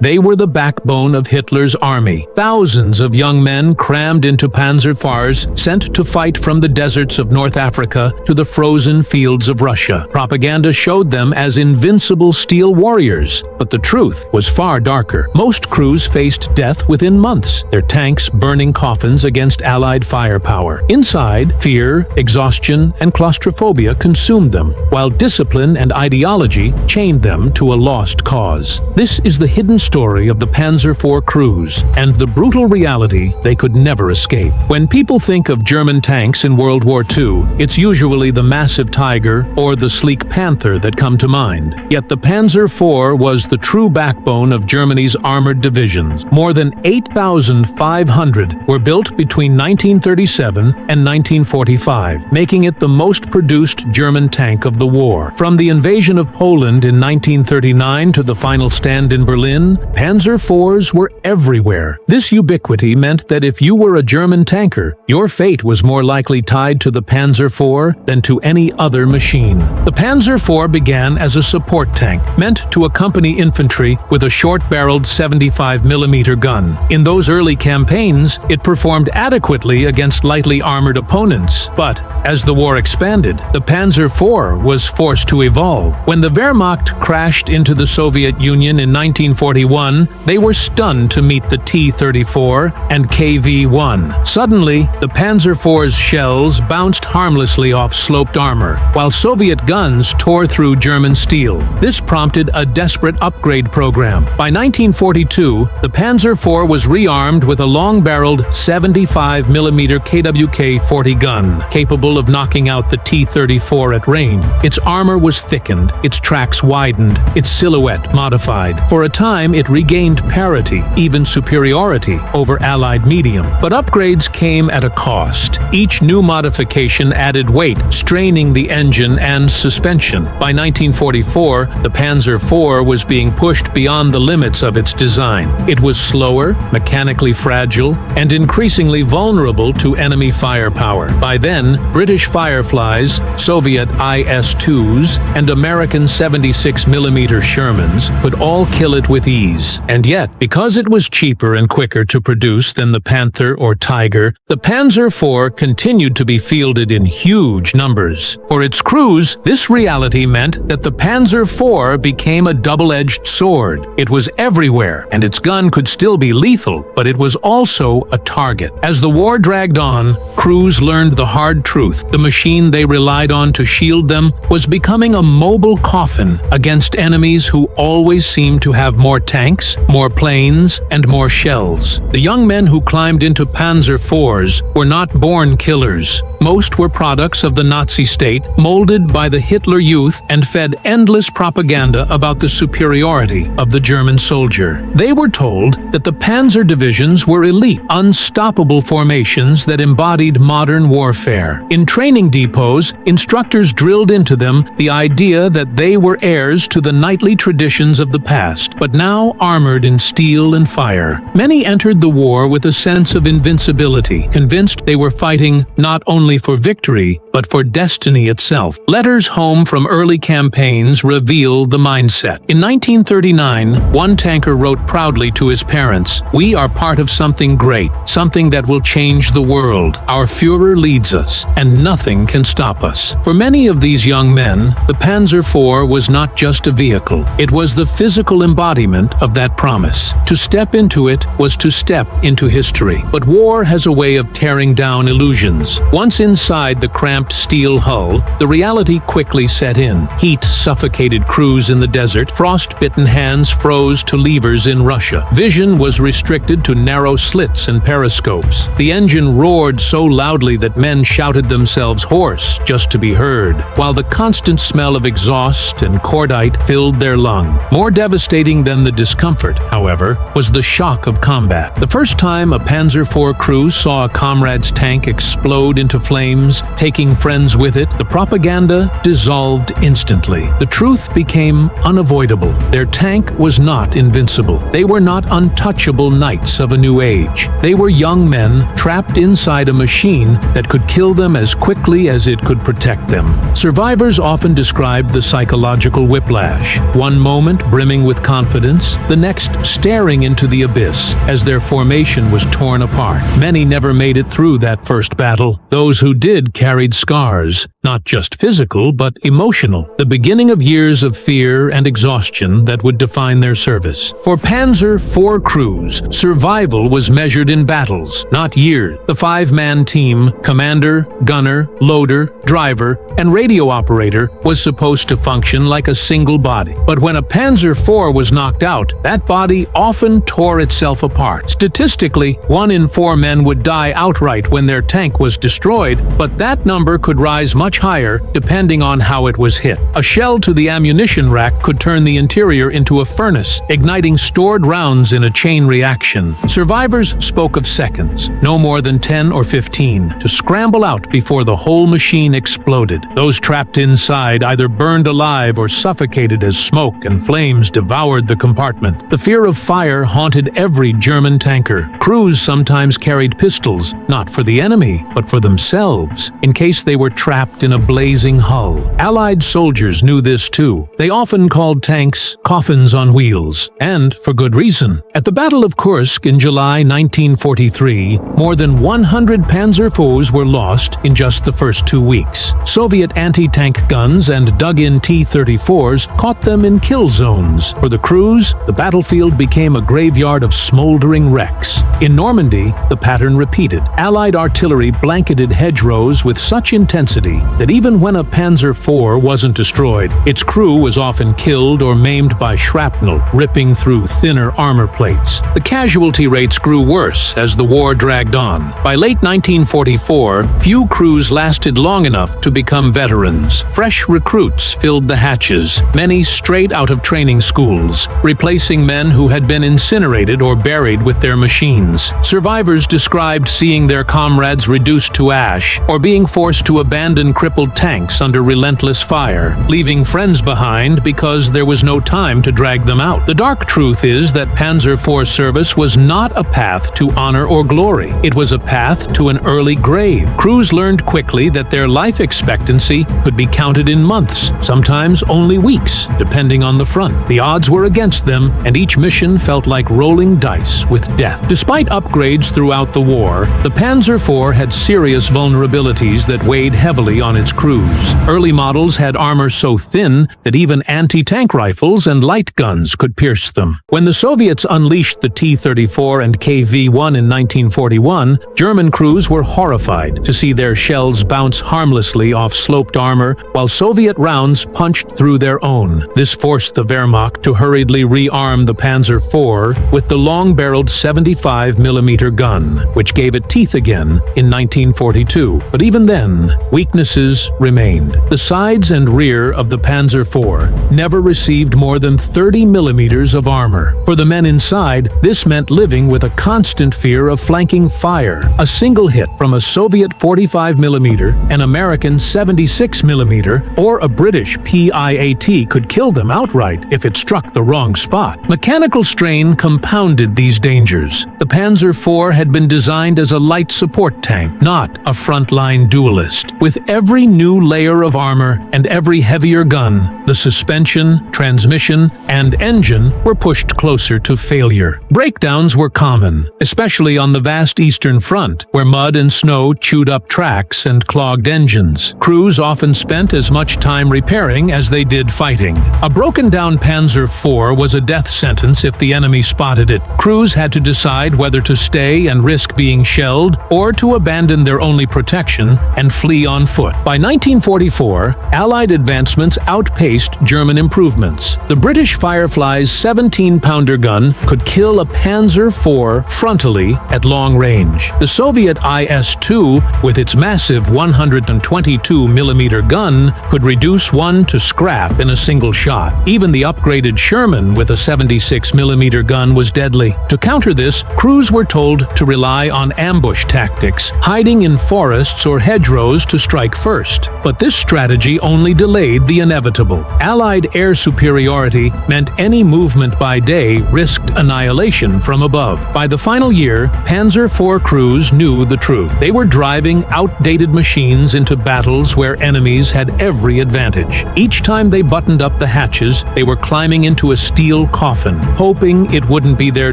They were the backbone of Hitler's army. Thousands of young men crammed into Panzer IVs, sent to fight from the deserts of North Africa to the frozen fields of Russia. Propaganda showed them as invincible steel warriors, but the truth was far darker. Most crews faced death within months, their tanks burning coffins against Allied firepower. Inside, fear, exhaustion, and claustrophobia consumed them, while discipline and ideology chained them to a lost cause. This is the hidden story of the Panzer IV crews, and the brutal reality they could never escape. When people think of German tanks in World War II, it's usually the massive Tiger or the sleek Panther that come to mind. Yet the Panzer IV was the true backbone of Germany's armored divisions. More than 8,500 were built between 1937 and 1945, making it the most produced German tank of the war. From the invasion of Poland in 1939 to the final stand in Berlin, Panzer IVs were everywhere. This ubiquity meant that if you were a German tanker, your fate was more likely tied to the Panzer IV than to any other machine. The Panzer IV began as a support tank, meant to accompany infantry with a short-barreled 75mm gun. In those early campaigns, it performed adequately against lightly armored opponents. But as the war expanded, the Panzer IV was forced to evolve. When the Wehrmacht crashed into the Soviet Union in 1941, they were stunned to meet the T-34 and KV-1. Suddenly, the Panzer IV's shells bounced harmlessly off sloped armor, while Soviet guns tore through German steel. This prompted a desperate upgrade program. By 1942, the Panzer IV was rearmed with a long-barreled 75mm KWK-40 gun, capable of knocking out the T-34 at range. Its armor was thickened, its tracks widened, its silhouette modified. For a time, it regained parity, even superiority, over Allied medium. But upgrades came at a cost. Each new modification added weight, straining the engine and suspension. By 1944, the Panzer IV was being pushed beyond the limits of its design. It was slower, mechanically fragile, and increasingly vulnerable to enemy firepower. By then, British Fireflies, Soviet IS-2s, and American 76mm Shermans could all kill it with ease. And yet, because it was cheaper and quicker to produce than the Panther or Tiger, the Panzer IV continued to be fielded in huge numbers. For its crews, this reality meant that the Panzer IV became a double-edged sword. It was everywhere, and its gun could still be lethal, but it was also a target. As the war dragged on, crews learned the hard truth. The machine they relied on to shield them was becoming a mobile coffin against enemies who always seemed to have more tanks, more planes, and more shells. The young men who climbed into Panzer IVs were not born killers. Most were products of the Nazi state, molded by the Hitler Youth and fed endless propaganda about the superiority of the German soldier. They were told that the panzer divisions were elite, unstoppable formations that embodied modern warfare. In training depots, instructors drilled into them the idea that they were heirs to the knightly traditions of the past, but now armored in steel and fire. Many entered the war with a sense of invincibility, convinced they were fighting not only for victory, but for destiny itself. Letters home from early campaigns reveal the mindset. In 1939, one tanker wrote proudly to his parents, "We are part of something great, something that will change the world. Our Führer leads us, and nothing can stop us." For many of these young men, the Panzer IV was not just a vehicle. It was the physical embodiment of that promise. To step into it was to step into history. But war has a way of tearing down illusions. Once inside the cramped steel hull, the reality quickly set in. Heat suffocated crews in the desert, frost-bitten hands froze to levers in Russia. Vision was restricted to narrow slits and periscopes. The engine roared so loudly that men shouted themselves hoarse just to be heard, while the constant smell of exhaust and cordite filled their lung. More devastating than the discomfort, however, was the shock of combat. The first time a Panzer IV crew saw a comrade's tank explode into flames, taking friends with it, the propaganda dissolved instantly. The truth became unavoidable. Their tank was not invincible. They were not untouchable knights of a new age. They were young men trapped inside a machine that could kill them as quickly as it could protect them. Survivors often described the psychological whiplash. One moment brimming with confidence, focus, the next staring into the abyss as their formation was torn apart. Many never made it through that first battle. Those who did carried scars, not just physical but emotional, the beginning of years of fear and exhaustion that would define their service. For Panzer IV crews, survival was measured in battles, not years. The five-man team, commander, gunner, loader, driver, and radio operator, was supposed to function like a single body. But when a Panzer IV was knocked out, that body often tore itself apart. Statistically, 1 in 4 men would die outright when their tank was destroyed, but that number could rise much higher depending on how it was hit. A shell to the ammunition rack could turn the interior into a furnace, igniting stored rounds in a chain reaction. Survivors spoke of seconds, no more than 10 or 15, to scramble out before the whole machine exploded. Those trapped inside either burned alive or suffocated as smoke and flames devoured the compartment. The fear of fire haunted every German tanker. Crews sometimes carried pistols, not for the enemy, but for themselves, in case they were trapped in a blazing hull. Allied soldiers knew this too. They often called tanks coffins on wheels, and for good reason. At the Battle of Kursk in July 1943, more than 100 Panzer IVs were lost in just the first 2 weeks. Soviet anti-tank guns and dug-in T-34s caught them in kill zones. For the crews, the battlefield became a graveyard of smoldering wrecks. In Normandy, the pattern repeated. Allied artillery blanketed hedgerows with such intensity that even when a Panzer IV wasn't destroyed, its crew was often killed or maimed by shrapnel, ripping through thinner armor plates. The casualty rates grew worse as the war dragged on. By late 1944, few crews lasted long enough to become veterans. Fresh recruits filled the hatches, many straight out of training schools, replacing men who had been incinerated or buried with their machines. Survivors described seeing their comrades reduced to ash or being forced to abandon crippled tanks under relentless fire, leaving friends behind because there was no time to drag them out. The dark truth is that Panzer IV service was not a path to honor or glory. It was a path to an early grave. Crews learned quickly that their life expectancy could be counted in months, sometimes only weeks, depending on the front. The odds were against them, and each mission felt like rolling dice with death. Despite upgrades throughout the war, the Panzer IV had serious vulnerabilities that weighed heavily on its crews. Early models had armor so thin that even anti-tank rifles and light guns could pierce them. When the Soviets unleashed the T-34 and KV-1 in 1941, German crews were horrified to see their shells bounce harmlessly off sloped armor while Soviet rounds punched through their own. This forced the Wehrmacht to hurriedly rearm the Panzer IV with the long-barreled 75mm gun, which gave it teeth again in 1942. But even then, weaknesses remained. The sides and rear of the Panzer IV never received more than 30mm of armor. For the men inside, this meant living with a constant fear of flanking fire. A single hit from a Soviet 45mm, an American 76mm, or a British PIAT could kill them outright if it struck the wrong spot. Mechanical strain compounded these dangers. The Panzer IV had been designed as a light support tank, not a frontline duelist. With every new layer of armor and every heavier gun, the suspension, transmission, and engine were pushed closer to failure. Breakdowns were common, especially on the vast Eastern Front, where mud and snow chewed up tracks and clogged engines. Crews often spent as much time repairing as they did fighting. A broken-down Panzer IV was a death sentence if the enemy spotted it. Crews had to decide whether to stay and risk being shelled or to abandon their only protection and flee on foot. By 1944, Allied advancements outpaced German improvements. The British Firefly's 17-pounder gun could kill a Panzer IV frontally at long range. The Soviet IS-2, with its massive 122mm gun, could reduce one to scrap in a single shot. Even the upgraded Sherman with a 76mm gun was deadly. To counter this, crews were told to rely on ambush tactics, hiding in forests or hedgerows to strike first. But this strategy only delayed the inevitable. Allied air superiority meant any movement by day risked annihilation from above. By the final year, Panzer IV crews knew the truth. They were driving outdated machines into battles where enemies had every advantage. Each time they buttoned up the hatches, they were climbing into a steel steel coffin, hoping it wouldn't be their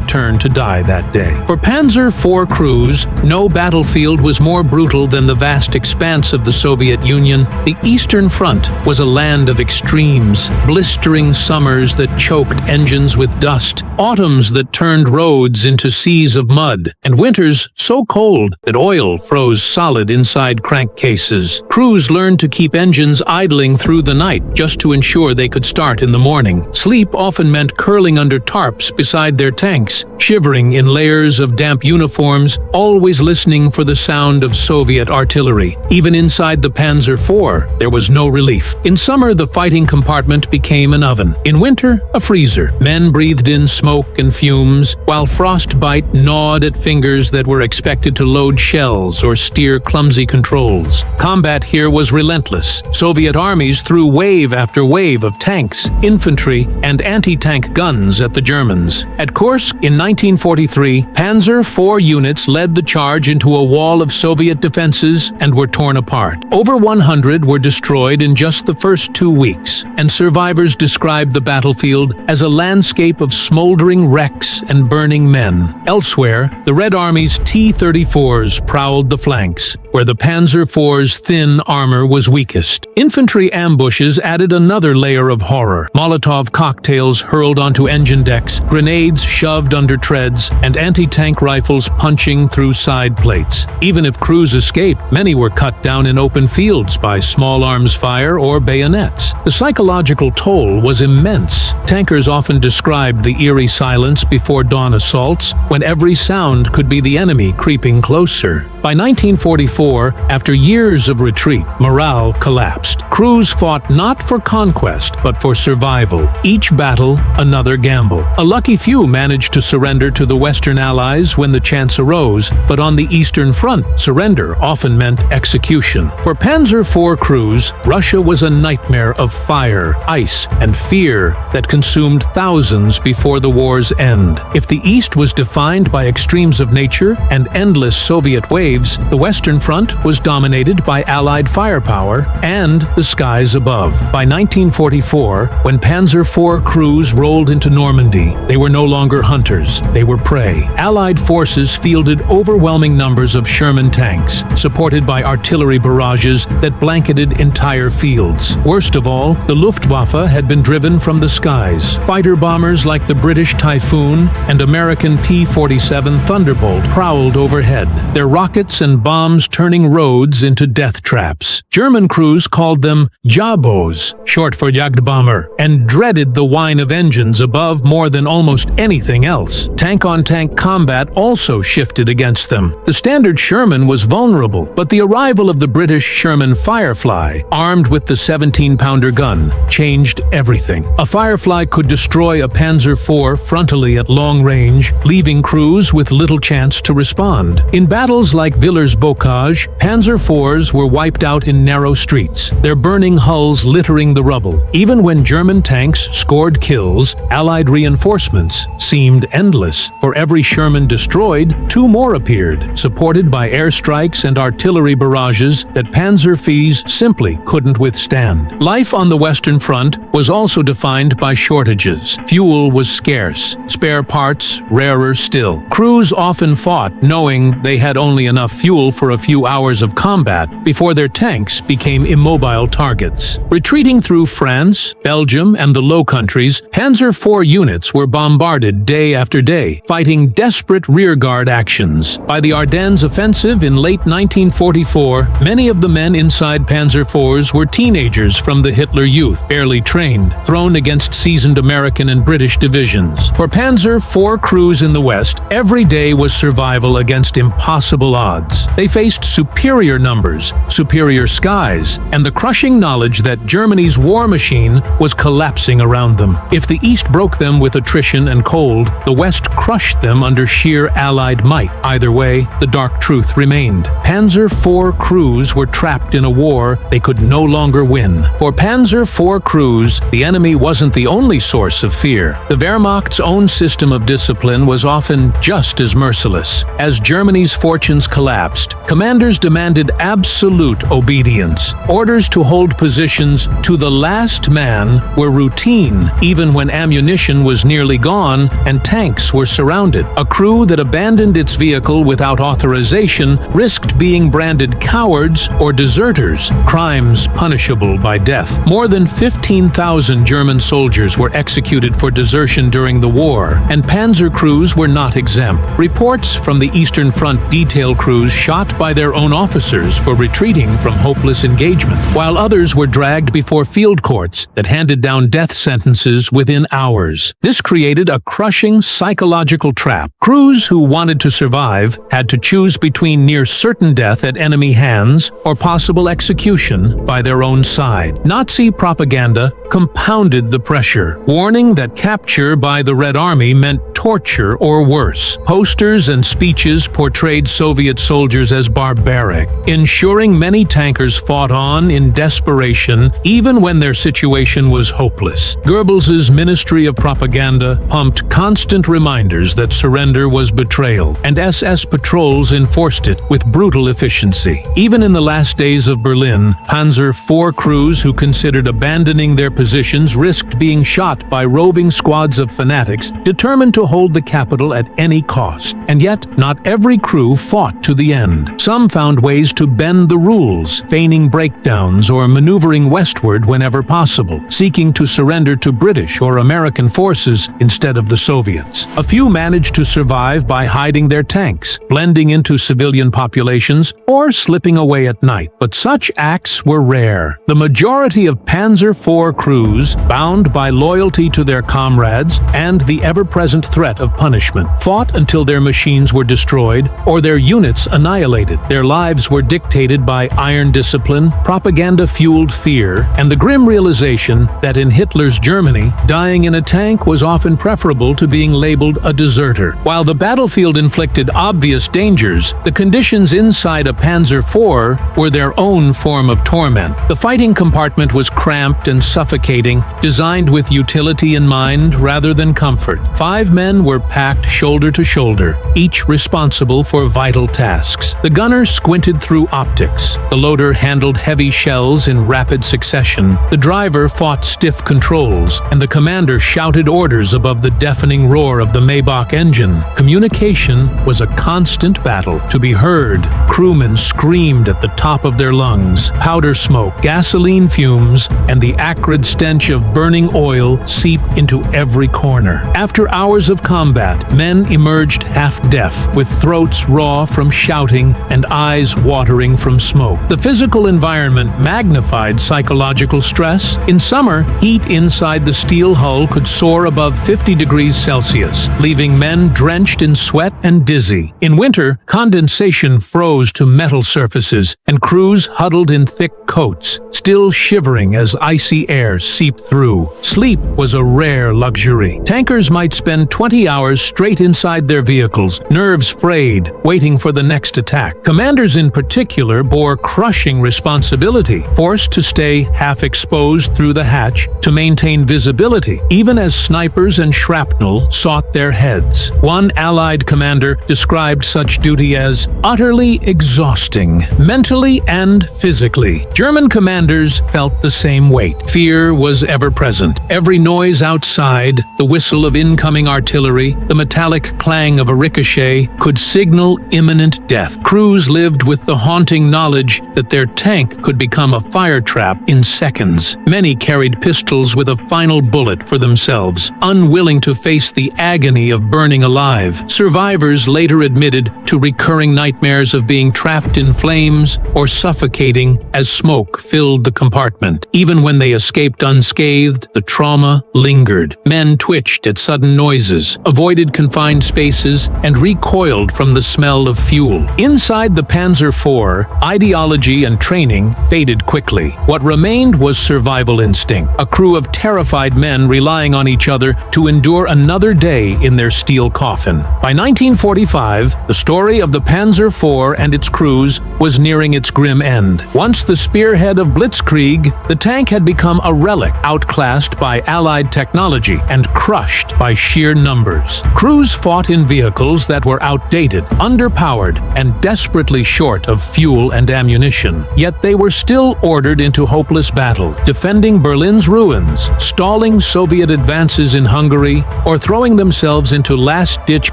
turn to die that day. For Panzer IV crews, no battlefield was more brutal than the vast expanse of the Soviet Union. The Eastern Front was a land of extremes, blistering summers that choked engines with dust, autumns that turned roads into seas of mud, and winters so cold that oil froze solid inside crankcases. Crews learned to keep engines idling through the night just to ensure they could start in the morning. Sleep often meant curling under tarps beside their tanks, shivering in layers of damp uniforms, always listening for the sound of Soviet artillery. Even inside the Panzer IV, there was no relief. In summer, the fighting compartment became an oven. In winter, a freezer. Men breathed in smoke and fumes, while frostbite gnawed at fingers that were expected to load shells or steer clumsy controls. Combat here was relentless. Soviet armies threw wave after wave of tanks, infantry, and anti-tank guns at the Germans. At Kursk, in 1943, Panzer IV units led the charge into a wall of Soviet defenses and were torn apart. Over 100 were destroyed in just the first 2 weeks, and survivors described the battlefield as a landscape of smoldering wrecks and burning men. Elsewhere, the Red Army's T-34s prowled the flanks, where the Panzer IV's thin armor was weakest. Infantry ambushes added another layer of horror. Molotov cocktails hurled onto engine decks, grenades shoved under treads, and anti-tank rifles punching through side plates. Even if crews escaped, many were cut down in open fields by small arms fire or bayonets. The psychological toll was immense. Tankers often described the eerie silence before dawn assaults, when every sound could be the enemy creeping closer. By 1944, after years of retreat, morale collapsed. Crews fought not for conquest, but for survival. Each battle, another gamble. A lucky few managed to surrender to the Western Allies when the chance arose, but on the Eastern Front, surrender often meant execution. For Panzer IV crews, Russia was a nightmare of fire, ice, and fear that consumed thousands before the war's end. If the East was defined by extremes of nature and endless Soviet waves, the Western Front was dominated by Allied firepower and the skies above. By 1944, when Panzer IV crews rolled into Normandy, they were no longer hunters, they were prey. Allied forces fielded overwhelming numbers of Sherman tanks, supported by artillery barrages that blanketed entire fields. Worst of all, the Luftwaffe had been driven from the skies. Fighter bombers like the British Typhoon and American P-47 Thunderbolt prowled overhead, their rockets and bombs turning roads into death traps. German crews called them Jabos, short for Jagdbomber, and dreaded the whine of engines above more than almost anything else. Tank-on-tank combat also shifted against them. The standard Sherman was vulnerable, but the arrival of the British Sherman Firefly, armed with the 17-pounder gun, changed everything. A Firefly could destroy a Panzer IV frontally at long range, leaving crews with little chance to respond. In battles like Villers-Bocage, Panzer IVs were wiped out in narrow streets, their burning hulls littering the rubble. Even when German tanks scored kills, Allied reinforcements seemed endless. For every Sherman destroyed, 2 more appeared, supported by airstrikes and artillery barrages that Panzer IVs simply couldn't withstand. Life on the Western Front was also defined by shortages. Fuel was scarce, spare parts rarer still. Crews often fought knowing they had only enough fuel for a few hours of combat before their tanks became immobile targets. Retreating through France, Belgium, and the Low Countries, Panzer IV units were bombarded day after day, fighting desperate rearguard actions. By the Ardennes offensive in late 1944, many of the men inside Panzer IVs were teenagers from the Hitler Youth, barely trained, thrown against seasoned American and British divisions. For Panzer IV crews in the West, every day was survival against impossible odds. They faced superior numbers, superior skies, and the crushing knowledge that Germany's war machine was collapsing around them. If the East broke them with attrition and cold, the West crushed them under sheer Allied might. Either way, the dark truth remained. Panzer IV crews were trapped in a war they could no longer win. For Panzer IV crews, the enemy wasn't the only source of fear. The Wehrmacht's own system of discipline was often just as merciless. As Germany's fortunes collapsed, commanders demanded absolute obedience. Orders to hold positions to the last man were routine, even when ammunition was nearly gone and tanks were surrounded. A crew that abandoned its vehicle without authorization risked being branded cowards or deserters, crimes punishable by death. More than 15,000 German soldiers were executed for desertion during the war, and panzer crews were not exempt. Reports from the Eastern Front detail crews shot by their own officers for retreating from hopeless engagement, while others were dragged before field courts that handed down death sentences within hours. This created a crushing psychological trap. Crews who wanted to survive had to choose between near certain death at enemy hands or possible execution by their own side. Nazi propaganda compounded the pressure, warning that capture by the Red Army meant torture or worse. Posters and speeches portrayed Soviet soldiers as barbaric, ensuring many tankers fought on in desperation even when their situation was hopeless. Goebbels's Ministry of Propaganda pumped constant reminders that surrender was betrayal, and SS patrols enforced it with brutal efficiency. Even in the last days of Berlin, Panzer IV crews who considered abandoning their positions risked being shot by roving squads of fanatics determined to hold the capital at any cost. And yet, not every crew fought to the end. Some found ways to bend the rules, feigning breakdowns or maneuvering westward whenever possible, seeking to surrender to British or American forces instead of the Soviets. A few managed to survive by hiding their tanks, blending into civilian populations, or slipping away at night. But such acts were rare. The majority of Panzer IV crews, bound by loyalty to their comrades and the ever-present threat of punishment, fought until their machines were destroyed or their units annihilated. Their lives were dictated by iron discipline, propaganda-fueled fear, and the grim realization that in Hitler's Germany, dying in a tank was often preferable to being labeled a deserter. While the battlefield inflicted obvious dangers, the conditions inside a Panzer IV were their own form of torment. The fighting compartment was cramped and suffocating, designed with utility in mind rather than comfort. 5 men were packed shoulder to shoulder, each responsible for vital tasks. The gunner squinted through optics. The loader handled heavy shells in rapid succession. The driver fought stiff controls, and the commander shouted orders above the deafening roar of the Maybach engine. Communication was a constant battle. To be heard, crewmen screamed at the top of their lungs. Powder smoke, gasoline fumes, and the acrid stench of burning oil seep into every corner. After hours of combat, men emerged half-deaf, with throats raw from shouting and eyes watering from smoke. The physical environment magnified psychological stress. In summer, heat inside the steel hull could soar above 50 degrees Celsius, leaving men drenched in sweat and dizzy. In winter, condensation froze to metal surfaces, and crews huddled in thick coats, still shivering as icy air seeped through. Sleep was a rare luxury. Tankers might spend 20 hours straight inside their vehicles, nerves frayed, waiting for the next attack. Commanders in particular bore crushing responsibility, forced to stay half-exposed through the hatch to maintain visibility, even as snipers and shrapnel sought their heads. One Allied commander described such duty as utterly exhausting, mentally and physically. German commanders felt the same weight. Fear was ever present. Every noise outside, the whistle of incoming artillery, the metallic clang of a ricochet, could signal imminent death. Crews lived with the haunting knowledge that their tank could become a fire trap in seconds. Many carried pistols with a final bullet for themselves, unwilling to face the agony of burning alive. Survivors later admitted to recurring nightmares of being trapped in flames or suffocating as smoke filled the compartment. Even when they escaped unscathed, the trauma lingered. Men twitched at sudden noises, avoided confined spaces, and recoiled from the smell of fuel. Inside the Panzer IV, ideology and training faded quickly. What remained was survival instinct, a crew of terrified men relying on each other to endure another day in their steel coffin. By 1945, the story of the Panzer IV and its crews was nearing its grim end. Once the spearhead of Blitzkrieg, the tank had become a relic, outclassed by Allied technology and crushed by sheer numbers. numbers. Crews fought in vehicles that were outdated, underpowered, and desperately short of fuel and ammunition. Yet they were still ordered into hopeless battle, defending Berlin's ruins, stalling Soviet advances in Hungary, or throwing themselves into last-ditch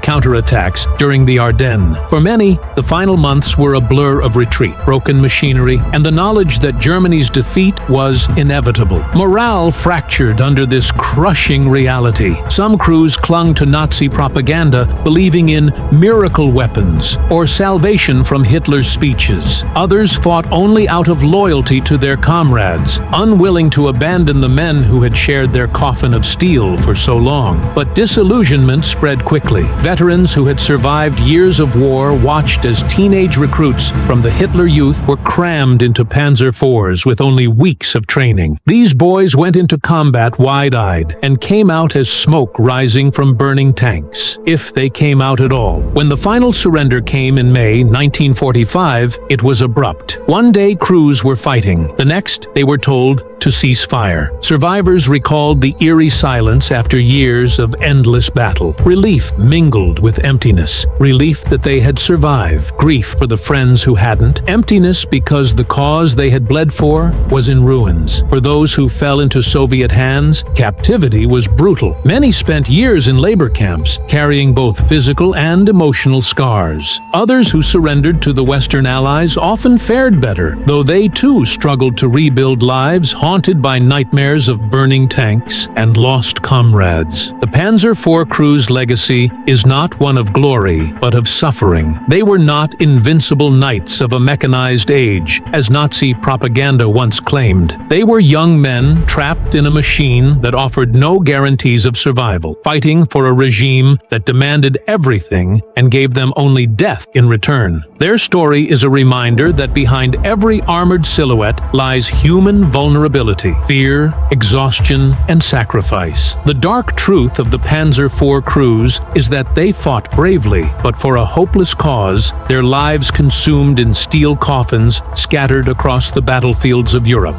counterattacks during the Ardennes. For many, the final months were a blur of retreat, broken machinery, and the knowledge that Germany's defeat was inevitable. Morale fractured under this crushing reality. Some crews clung to Nazi propaganda, believing in miracle weapons or salvation from Hitler's speeches. Others fought only out of loyalty to their comrades, unwilling to abandon the men who had shared their coffin of steel for so long. But disillusionment spread quickly. Veterans who had survived years of war watched as teenage recruits from the Hitler Youth were crammed into Panzer IVs with only weeks of training. These boys went into combat wide-eyed and came out as smoke rising from burning tanks, if they came out at all. When the final surrender came in May 1945, it was abrupt. One day crews were fighting. The next, they were told to cease fire. Survivors recalled the eerie silence after years of endless battle. Relief mingled with emptiness. Relief that they had survived. Grief for the friends who hadn't. Emptiness because the cause they had bled for was in ruins. For those who fell into Soviet hands, captivity was brutal. Many spent years in labor camps, carrying both physical and emotional scars. Others who surrendered to the Western Allies often fared better, though they too struggled to rebuild lives haunted by nightmares of burning tanks and lost comrades. The Panzer IV crew's legacy is not one of glory, but of suffering. They were not invincible knights of a mechanized age, as Nazi propaganda once claimed. They were young men trapped in a machine that offered no guarantees of survival, fighting for a regime that demanded everything and gave them only death in return. Their story is a reminder that behind every armored silhouette lies human vulnerability, fear, exhaustion, and sacrifice. The dark truth of the Panzer IV crews is that they fought bravely, but for a hopeless cause, their lives consumed in steel coffins scattered across the battlefields of Europe.